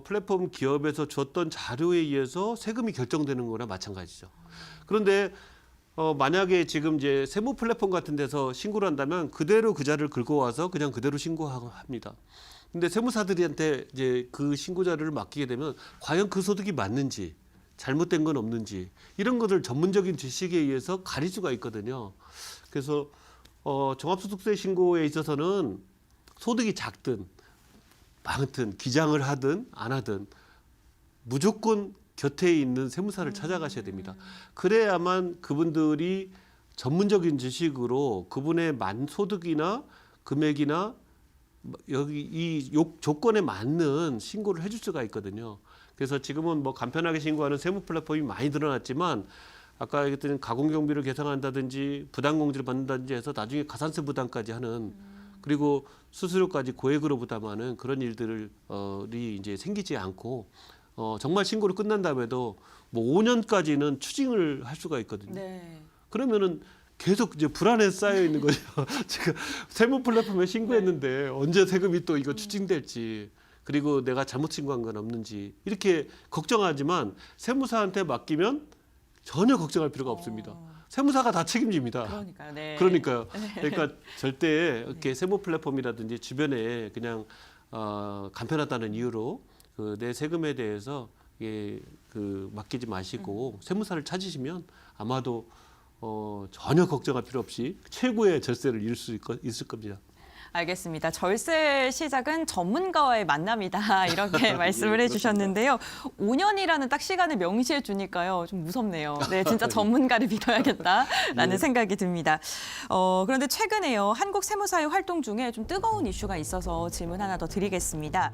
플랫폼 기업에서 줬던 자료에 의해서 세금이 결정되는 거나 마찬가지죠. 그런데 만약에 지금 이제 세무 플랫폼 같은 데서 신고를 한다면 그대로 그 자료를 긁고 와서 그냥 그대로 신고하고 합니다. 근데 세무사들한테 이제 그 신고 자료를 맡기게 되면 과연 그 소득이 맞는지 잘못된 건 없는지 이런 것을 전문적인 지식에 의해서 가릴 수가 있거든요. 그래서 종합소득세 신고에 있어서는 소득이 작든 많든 기장을 하든 안 하든 무조건 곁에 있는 세무사를 찾아가셔야 됩니다. 그래야만 그분들이 전문적인 지식으로 그분의 소득이나 금액이나 여기 이 조건에 맞는 신고를 해줄 수가 있거든요. 그래서 지금은 뭐 간편하게 신고하는 세무 플랫폼이 많이 늘어났지만 아까 얘기했던 가공경비를 계산한다든지 부담공제를 받는다든지 해서 나중에 가산세 부담까지 하는 그리고 수수료까지 고액으로 부담하는 그런 일들이 이제 생기지 않고 정말 신고를 끝난 다음에도 뭐 5년까지는 추징을 할 수가 있거든요.
네.
그러면은 계속 이제 불안에 쌓여 있는 거죠. 지금 세무 플랫폼에 신고했는데 언제 세금이 또 이거 추징될지 그리고 내가 잘못 신고한 건 없는지 이렇게 걱정하지만 세무사한테 맡기면 전혀 걱정할 필요가 없습니다. 세무사가 다 책임집니다.
그러니까요. 네.
그러니까요. 그러니까 절대 이렇게 세무 플랫폼이라든지 주변에 그냥 간편하다는 이유로 그 내 세금에 대해서 맡기지 마시고 세무사를 찾으시면 아마도 전혀 걱정할 필요 없이 최고의 절세를 이룰 수 있을 겁니다.
알겠습니다. 절세 시작은 전문가와의 만남이다 이렇게 말씀을 해주셨는데요. 5년이라는 딱 시간을 명시해 주니까요. 좀 무섭네요. 네, 진짜 전문가를 믿어야겠다라는 생각이 듭니다. 그런데 최근에요. 한국 세무사의 활동 중에 좀 뜨거운 이슈가 있어서 질문 하나 더 드리겠습니다.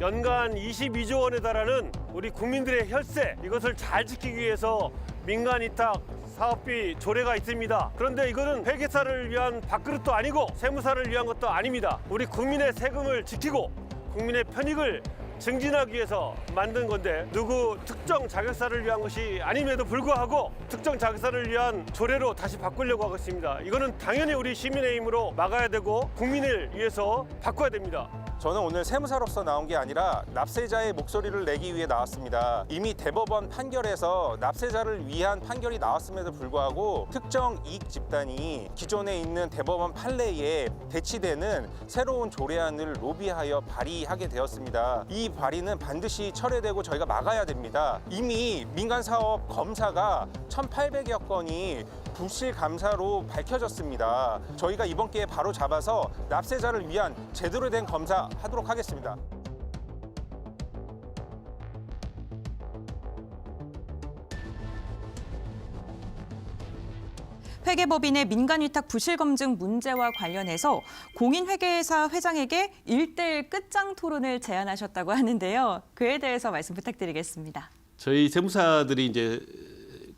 연간 22조 원에 달하는 우리 국민들의 혈세 이것을 잘 지키기 위해서 민간 위탁 사업비 조례가 있습니다. 그런데 이거는 회계사를 위한 밥그릇도 아니고 세무사를 위한 것도 아닙니다. 우리 국민의 세금을 지키고 국민의 편익을 증진하기 위해서 만든 건데 누구 특정 자격사를 위한 것이 아님에도 불구하고 특정 자격사를 위한 조례로 다시 바꾸려고 하고 있습니다. 이거는 당연히 우리 시민의 힘으로 막아야 되고 국민을 위해서 바꿔야 됩니다.
저는 오늘 세무사로서 나온 게 아니라 납세자의 목소리를 내기 위해 나왔습니다. 이미 대법원 판결에서 납세자를 위한 판결이 나왔음에도 불구하고 특정 이익 집단이 기존에 있는 대법원 판례에 대치되는 새로운 조례안을 로비하여 발의하게 되었습니다. 이 발의는 반드시 철회되고 저희가 막아야 됩니다. 이미 민간사업 검사가 1,800여 건이 불실 감사로 밝혀졌습니다. 저희가 이번 기회에 바로 잡아서 납세자를 위한 제대로 된 검사 하도록 하겠습니다.
회계법인의 민간위탁 부실검증 문제와 관련해서 공인회계사 회장에게 1대1 끝장 토론을 제안하셨다고 하는데요. 그에 대해서 말씀 부탁드리겠습니다.
저희 세무사들이 이제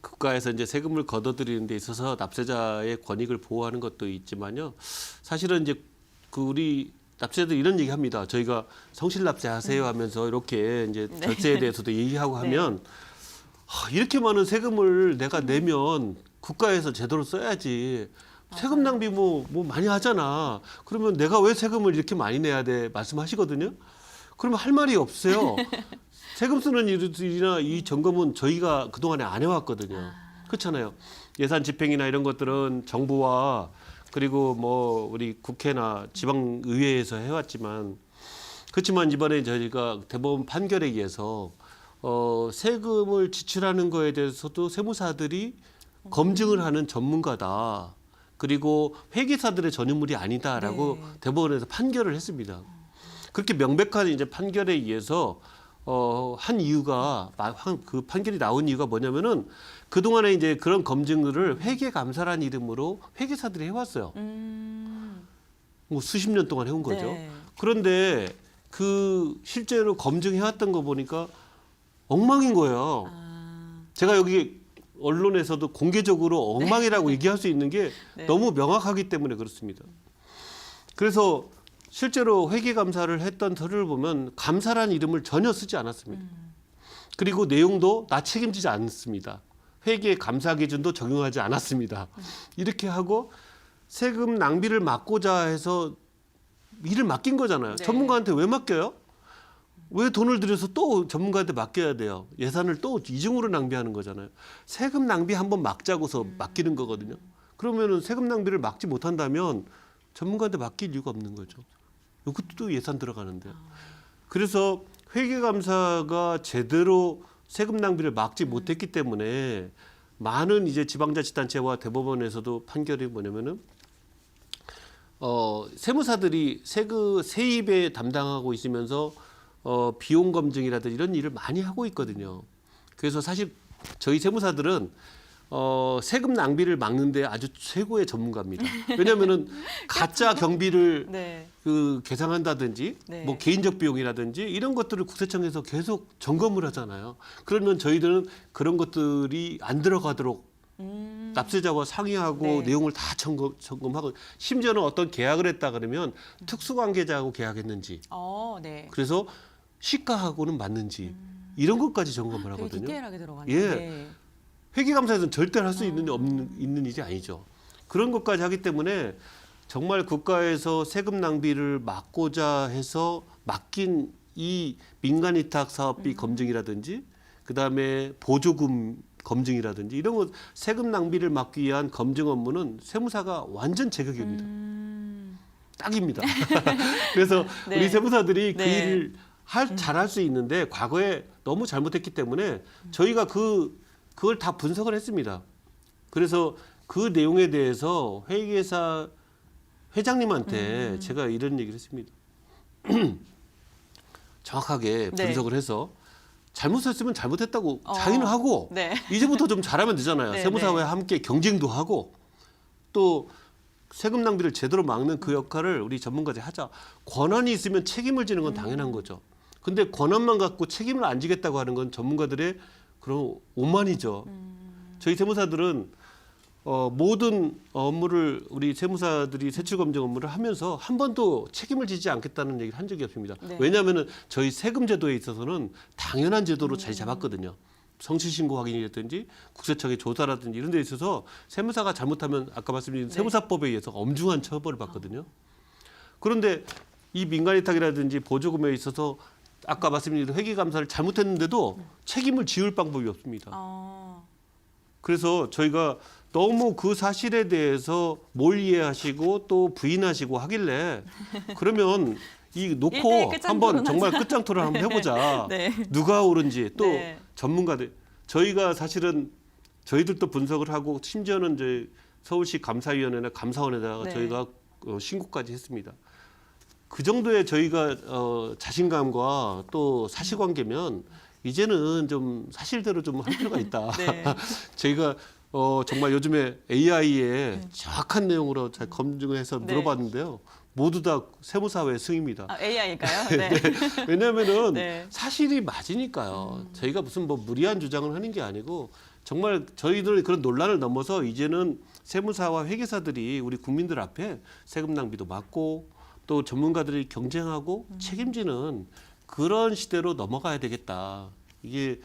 국가에서 이제 세금을 걷어들이는 데 있어서 납세자의 권익을 보호하는 것도 있지만요. 사실은 이제 우리 납세자들 이런 얘기합니다. 저희가 성실납세하세요 하면서 이렇게 이제 절세에 대해서도 얘기하고 하면 이렇게 많은 세금을 내가 내면 국가에서 제대로 써야지. 세금 낭비 뭐 많이 하잖아. 그러면 내가 왜 세금을 이렇게 많이 내야 돼? 말씀하시거든요. 그러면 할 말이 없어요. 세금 쓰는 일이나 이 점검은 저희가 그동안에 안 해왔거든요. 그렇잖아요. 예산 집행이나 이런 것들은 정부와 그리고 뭐 우리 국회나 지방의회에서 해왔지만 그렇지만 이번에 저희가 대법원 판결에 의해서 세금을 지출하는 거에 대해서도 세무사들이 검증을 하는 전문가다. 그리고 회계사들의 전유물이 아니다라고
네.
대법원에서 판결을 했습니다. 그렇게 명백한 이제 판결에 의해서 한 이유가 그 판결이 나온 이유가 뭐냐면은 그 동안에 이제 그런 검증을 회계감사라는 이름으로 회계사들이 해왔어요. 뭐 수십 년 동안 해온 거죠.
네.
그런데 그 실제로 검증해왔던 거 보니까 엉망인 거예요. 제가 여기 언론에서도 공개적으로 엉망이라고 얘기할 수 있는 게
네.
너무 명확하기 때문에 그렇습니다. 그래서 실제로 회계감사를 했던 서류를 보면 감사라는 이름을 전혀 쓰지 않았습니다. 그리고 내용도 나 책임지지 않습니다. 회계 감사 기준도 적용하지 않았습니다. 이렇게 하고 세금 낭비를 막고자 해서 일을 맡긴 거잖아요.
네.
전문가한테 왜 맡겨요? 왜 돈을 들여서 또 전문가한테 맡겨야 돼요? 예산을 또 이중으로 낭비하는 거잖아요. 세금 낭비 한번 막자고서 맡기는 거거든요. 그러면은 세금 낭비를 막지 못한다면 전문가한테 맡길 이유가 없는 거죠. 이것도 예산 들어가는데요. 그래서 회계감사가 제대로 세금 낭비를 막지 못했기 때문에 많은 이제 지방자치단체와 대법원에서도 판결이 뭐냐면은 세무사들이 세입에 담당하고 있으면서 비용 검증이라든지 이런 일을 많이 하고 있거든요. 그래서 사실 저희 세무사들은 세금 낭비를 막는데 아주 최고의 전문가입니다. 왜냐하면은 가짜 경비를
네.
계상한다든지
네.
뭐 개인적 비용이라든지 이런 것들을 국세청에서 계속 점검을 하잖아요. 그러면 저희들은 그런 것들이 안 들어가도록 납세자와 상의하고
네.
내용을 다 점검하고 심지어는 어떤 계약을 했다 그러면 특수관계자하고 계약했는지
네.
그래서 시가하고는 맞는지 이런 것까지 점검을
되게
하거든요.
디테일하게 들어가네요.
예.
네.
회계감사에서는 절대 할 수 있는 일이 아니죠. 그런 것까지 하기 때문에 정말 국가에서 세금 낭비를 막고자 해서 맡긴 이 민간위탁 사업비 검증이라든지 그다음에 보조금 검증이라든지 이런 것 세금 낭비를 막기 위한 검증 업무는 세무사가 완전 제격입니다. 딱입니다. 그래서
네.
우리 세무사들이 그
네.
일을 잘할 수 있는데 과거에 너무 잘못했기 때문에 저희가 그걸 다 분석을 했습니다. 그래서 그 내용에 대해서 회계사 회장님한테 제가 이런 얘기를 했습니다. 정확하게
네.
분석을 해서 잘못했으면 잘못했다고
어.
자인을 하고
네.
이제부터 좀 잘하면 되잖아요.
네,
세무사와 함께 경쟁도 하고 또 세금 낭비를 제대로 막는 그 역할을 우리 전문가들이 하자. 권한이 있으면 책임을 지는 건 당연한 거죠. 근데 권한만 갖고 책임을 안 지겠다고 하는 건 전문가들의 그런 오만이죠. 저희 세무사들은 모든 업무를 우리 세무사들이 세출검증 업무를 하면서 한 번도 책임을 지지 않겠다는 얘기를 한 적이 없습니다.
네.
왜냐하면 저희 세금 제도에 있어서는 당연한 제도로 자리 잡았거든요. 성실신고 확인이라든지 국세청의 조사라든지 이런 데 있어서 세무사가 잘못하면 아까 말씀드린
네.
세무사법에 의해서 엄중한 처벌을 받거든요. 그런데 이 민간위탁이라든지 보조금에 있어서 아까 말씀드린 회계감사를 잘못했는데도 책임을 지울 방법이 없습니다. 그래서 저희가 너무 그 사실에 대해서 뭘 이해하시고 또 부인하시고 하길래 그러면 이 놓고
1대1 끝장
한번 정말
토론하자.
끝장 토론 한번 해보자.
네.
누가 옳은지 또
네.
전문가들 저희가 사실은 저희들도 분석을 하고 심지어는 이제 서울시 감사위원회나 감사원에다가
네.
저희가 신고까지 했습니다. 그 정도의 저희가 자신감과 또 사실관계면 이제는 좀 사실대로 좀 할 필요가 있다.
네.
저희가 정말 요즘에 AI에 정확한 내용으로 잘 검증해서
네.
물어봤는데요. 모두 다 세무사회 승입니다.
AI일까요? 네.
왜냐하면은
네.
사실이 맞으니까요. 저희가 무슨 뭐 무리한 주장을 하는 게 아니고 정말 저희들 그런 논란을 넘어서 이제는 세무사와 회계사들이 우리 국민들 앞에 세금 낭비도 막고 또 전문가들이 경쟁하고 책임지는 그런 시대로 넘어가야 되겠다. 이게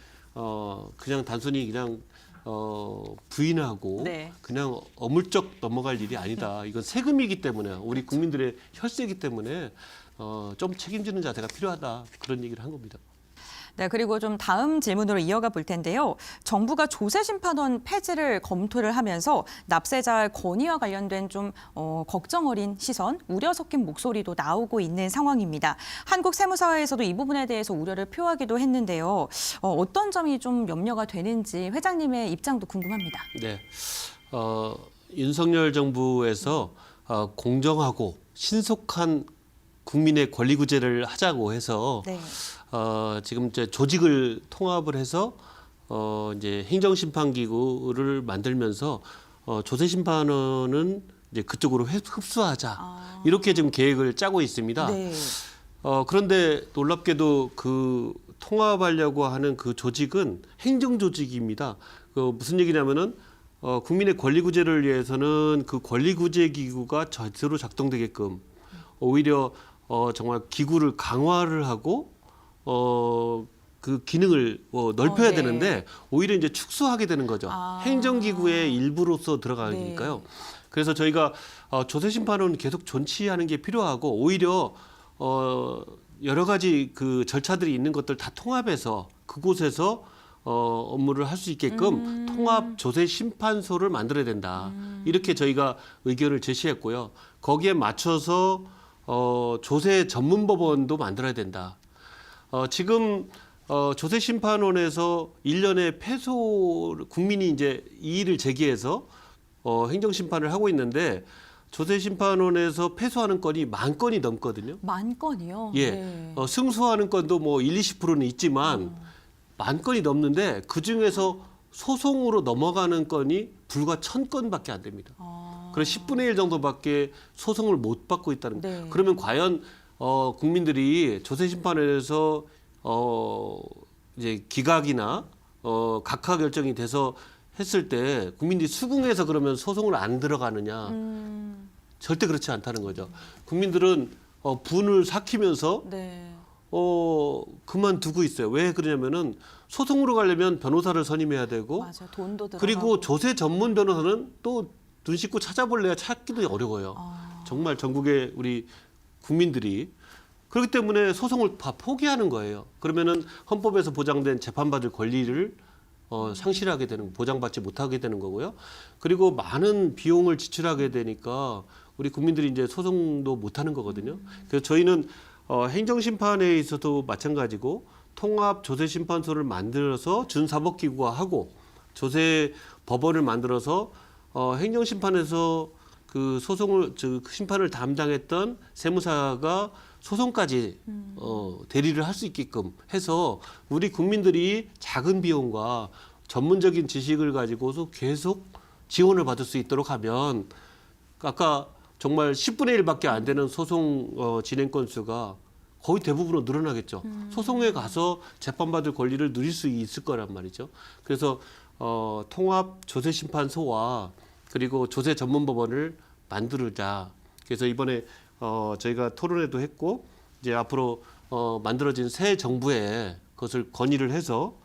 그냥 단순히 그냥 부인하고
네.
그냥 어물쩍 넘어갈 일이 아니다. 이건 세금이기 때문에 우리 국민들의 혈세이기 때문에 좀 책임지는 자세가 필요하다 그런 얘기를 한 겁니다.
네, 그리고 좀 다음 질문으로 이어가 볼 텐데요. 정부가 조세심판원 폐지를 검토를 하면서 납세자의 권위와 관련된 좀 걱정 어린 시선, 우려 섞인 목소리도 나오고 있는 상황입니다. 한국세무사회에서도 이 부분에 대해서 우려를 표하기도 했는데요. 어떤 점이 좀 염려가 되는지 회장님의 입장도 궁금합니다.
네, 윤석열 정부에서 공정하고 신속한 국민의 권리 구제를 하자고 해서
네.
지금 이제 조직을 통합을 해서 이제 행정심판기구를 만들면서 조세심판원은 이제 그쪽으로 흡수하자 이렇게 지금 계획을 짜고 있습니다.
네.
그런데 놀랍게도 그 통합하려고 하는 그 조직은 행정조직입니다. 무슨 얘기냐면은 국민의 권리 구제를 위해서는 그 권리 구제 기구가 제대로 작동되게끔 오히려 정말 기구를 강화를 하고 그 기능을 넓혀야
네.
되는데 오히려 이제 축소하게 되는 거죠. 행정기구의 일부로서 들어가니까요.
네.
그래서 저희가 조세심판은 계속 존치하는 게 필요하고 오히려 여러 가지 그 절차들이 있는 것들 다 통합해서 그곳에서 업무를 할 수 있게끔 통합 조세심판소를 만들어야 된다. 이렇게 저희가 의견을 제시했고요. 거기에 맞춰서 조세 전문법원도 만들어야 된다. 지금 조세심판원에서 1년에 국민이 이제 이의를 제기해서 행정심판을 하고 있는데 조세심판원에서 패소하는 건이 10,000건이 넘거든요.
10,000건이요?
예,
네.
승소하는 건도 뭐 20-20%는 있지만 10,000건이 넘는데 그 중에서 소송으로 넘어가는 건이 불과 1,000건밖에 안 됩니다. 그래서 10분의 1 정도밖에 소송을 못 받고 있다는 거예요.
네.
그러면 과연 국민들이 조세심판원에서 이제 기각이나 각하 결정이 돼서 했을 때 국민들이 수긍해서 그러면 소송을 안 들어가느냐? 절대 그렇지 않다는 거죠. 국민들은 분을 삭히면서
네.
그만두고 있어요. 왜 그러냐면은 소송으로 가려면 변호사를 선임해야 되고
맞아요. 돈도 들어가고.
그리고 조세 전문 변호사는 또 눈 씻고 찾아볼래야 찾기도 어려워요. 정말 전국의 우리 국민들이 그렇기 때문에 소송을 다 포기하는 거예요. 그러면은 헌법에서 보장된 재판받을 권리를 상실하게 되는, 보장받지 못하게 되는 거고요. 그리고 많은 비용을 지출하게 되니까 우리 국민들이 이제 소송도 못하는 거거든요. 그래서 저희는 행정심판에 있어도 마찬가지고 통합 조세심판소를 만들어서 준사법기구화 하고 조세 법원을 만들어서 행정심판에서 그 심판을 담당했던 세무사가 소송까지 대리를 할 수 있게끔 해서 우리 국민들이 작은 비용과 전문적인 지식을 가지고서 계속 지원을 받을 수 있도록 하면 아까 정말 10분의 1밖에 안 되는 소송 진행 건수가 거의 대부분으로 늘어나겠죠. 소송에 가서 재판받을 권리를 누릴 수 있을 거란 말이죠. 그래서 통합 조세심판소와 그리고 조세 전문법원을 만들자. 그래서 이번에 저희가 토론회도 했고 이제 앞으로 만들어진 새 정부에 그것을 건의를 해서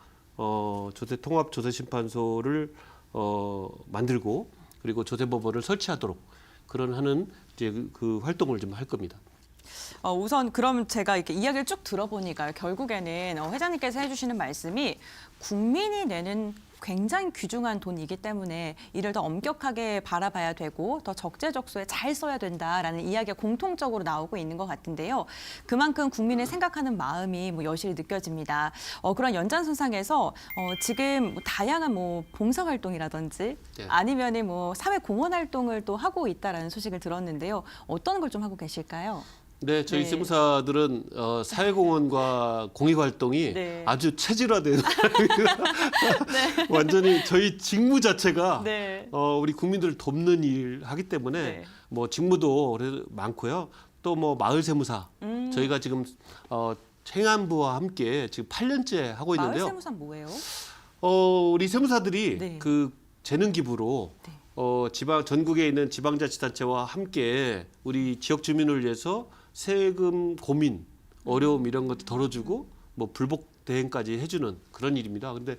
통합 조세심판소를 만들고 그리고 조세법원을 설치하도록 그런 하는 이제 그 활동을 좀 할 겁니다.
우선 그럼 제가 이렇게 이야기를 쭉 들어보니까 결국에는 회장님께서 해주시는 말씀이 국민이 내는 굉장히 귀중한 돈이기 때문에 이를 더 엄격하게 바라봐야 되고 더 적재적소에 잘 써야 된다라는 이야기가 공통적으로 나오고 있는 것 같은데요. 그만큼 국민을 생각하는 마음이 여실히 느껴집니다. 그런 연장선상에서 지금 다양한 봉사활동이라든지
네.
아니면은 사회공헌 활동을 또 하고 있다라는 소식을 들었는데요. 어떤 걸 좀 하고 계실까요?
네, 저희
네.
세무사들은 사회공헌과 공익활동이
네.
아주 체질화된 완전히 저희 직무 자체가
네.
우리 국민들을 돕는 일을 하기 때문에
네.
직무도 그래도 많고요. 또 마을 세무사 저희가 지금 행안부와 함께 지금 8년째 하고
마을
있는데요.
세무사는 뭐예요?
우리 세무사들이
네.
그 재능 기부로
네.
전국에 있는 지방자치단체와 함께 우리 지역 주민을 위해서 세금 고민, 어려움 이런 것도 덜어주고 불복 대행까지 해주는 그런 일입니다. 근데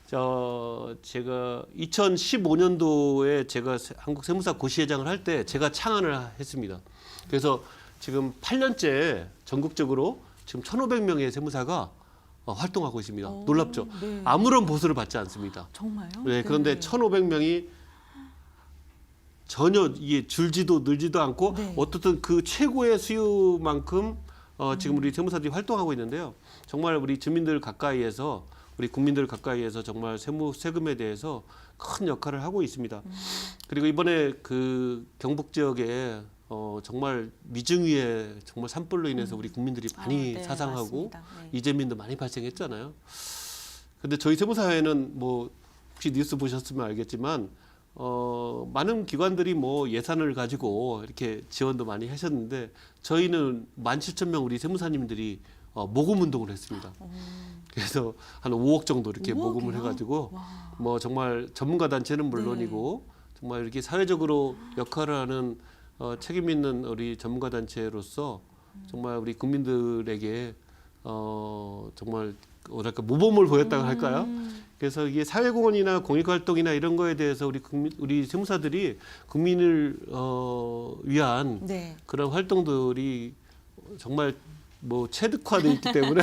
제가 2015년도에 제가 한국 세무사 고시회장을 할 때 제가 창안을 했습니다. 그래서 지금 8년째 전국적으로 지금 1,500명의 세무사가 활동하고 있습니다. 놀랍죠?
네.
아무런 보수를 받지 않습니다.
정말요?
네, 그런데 1,500명이 전혀 이게 줄지도 늘지도 않고
네.
어떻든 그 최고의 수요만큼 지금 우리 세무사들이 활동하고 있는데요. 정말 우리 주민들 가까이에서 우리 국민들 가까이에서 정말 세금에 대해서 큰 역할을 하고 있습니다. 그리고 이번에 그 경북 지역에 정말 미증위에 정말 산불로 인해서 우리 국민들이 많이
네,
사상하고
맞습니다. 네.
이재민도 많이 발생했잖아요. 근데 저희 세무사회는 뭐 혹시 뉴스 보셨으면 알겠지만 많은 기관들이 뭐 예산을 가지고 이렇게 지원도 많이 하셨는데 저희는 17,000명 우리 세무사님들이 모금 운동을 했습니다. 그래서 한 5억 정도 이렇게
5억이요?
모금을 해가지고
와.
뭐 정말 전문가 단체는 물론이고 정말 이렇게 사회적으로 역할을 하는 책임 있는 우리 전문가 단체로서 정말 우리 국민들에게 정말 뭐랄까 모범을 보였다고 할까요? 그래서 이게 사회공헌이나 공익활동이나 이런 거에 대해서 우리 세무사들이 국민을 위한
네.
그런 활동들이 정말 뭐 체득화돼 있기 때문에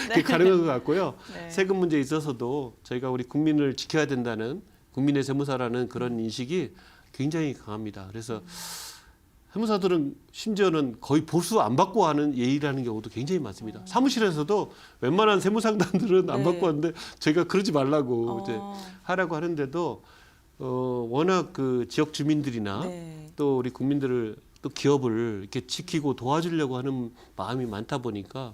그게 가능한 것 같고요.
네.
세금 문제에 있어서도 저희가 우리 국민을 지켜야 된다는 국민의 세무사라는 그런 인식이 굉장히 강합니다. 그래서 세무사들은 심지어는 거의 보수 안 받고 하는 예의라는 경우도 굉장히 많습니다. 사무실에서도 웬만한 세무상담들은 안
네.
받고 하는데 저희가 그러지 말라고 이제
어.
하라고 하는데도 워낙 그 지역 주민들이나
네.
또 우리 국민들을 또 기업을 이렇게 지키고 도와주려고 하는 마음이 많다 보니까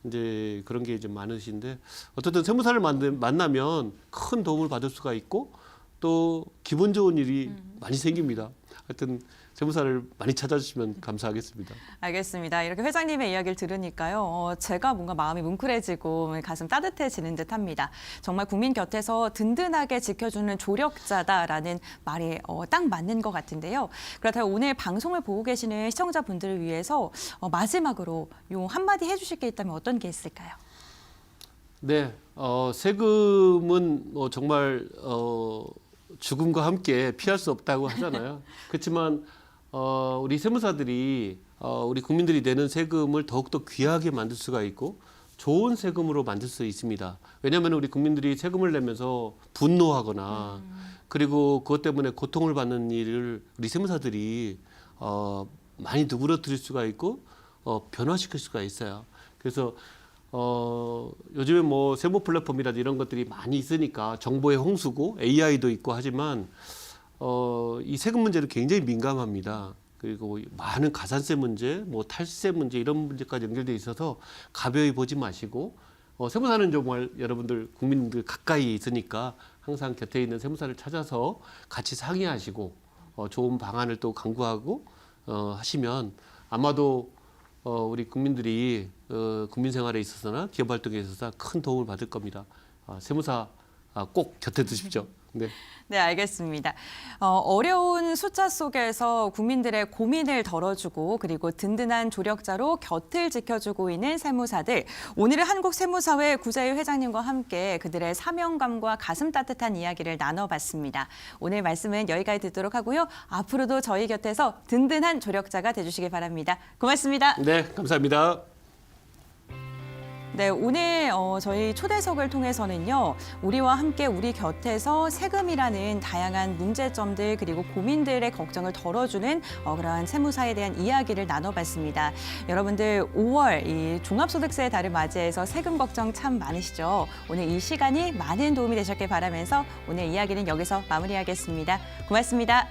이제 그런 게 이제 많으신데 어쨌든 세무사를 만나면 큰 도움을 받을 수가 있고 또 기분 좋은 일이 많이 생깁니다. 하여튼 세무사를 많이 찾아주시면 감사하겠습니다.
알겠습니다. 이렇게 회장님의 이야기를 들으니까요. 제가 뭔가 마음이 뭉클해지고 가슴 따뜻해지는 듯합니다. 정말 국민 곁에서 든든하게 지켜주는 조력자다라는 말이 딱 맞는 것 같은데요. 그렇다면 오늘 방송을 보고 계시는 시청자분들을 위해서 마지막으로 요 한마디 해주실 게 있다면 어떤 게 있을까요?
네, 세금은 정말 죽음과 함께 피할 수 없다고 하잖아요. 그렇지만 우리 세무사들이 우리 국민들이 내는 세금을 더욱더 귀하게 만들 수가 있고 좋은 세금으로 만들 수 있습니다. 왜냐하면 우리 국민들이 세금을 내면서 분노하거나 그리고 그것 때문에 고통을 받는 일을 우리 세무사들이 많이 누그러뜨릴 수가 있고 변화시킬 수가 있어요. 그래서 요즘에 뭐 세무 플랫폼이라든지 이런 것들이 많이 있으니까 정보의 홍수고 AI도 있고 하지만 이 세금 문제를 굉장히 민감합니다. 그리고 많은 가산세 문제, 뭐 탈세 문제 이런 문제까지 연결돼 있어서 가벼이 보지 마시고 세무사는 정말 여러분들 국민들 가까이 있으니까 항상 곁에 있는 세무사를 찾아서 같이 상의하시고 좋은 방안을 또 강구하고 하시면 아마도 우리 국민들이 국민 생활에 있어서나 기업 활동에 있어서 큰 도움을 받을 겁니다. 세무사 꼭 곁에 두십시오. 네.
네, 알겠습니다. 어려운 숫자 속에서 국민들의 고민을 덜어주고 그리고 든든한 조력자로 곁을 지켜주고 있는 세무사들. 오늘은 한국세무사회 구자일 회장님과 함께 그들의 사명감과 가슴 따뜻한 이야기를 나눠봤습니다. 오늘 말씀은 여기까지 듣도록 하고요. 앞으로도 저희 곁에서 든든한 조력자가 돼주시기 바랍니다. 고맙습니다.
네, 감사합니다.
네, 오늘 저희 초대석을 통해서는요, 우리와 함께 우리 곁에서 세금이라는 다양한 문제점들 그리고 고민들의 걱정을 덜어주는 그러한 세무사에 대한 이야기를 나눠봤습니다. 여러분들 5월 이 종합소득세 달을 맞이해서 세금 걱정 참 많으시죠? 오늘 이 시간이 많은 도움이 되셨길 바라면서 오늘 이야기는 여기서 마무리하겠습니다. 고맙습니다.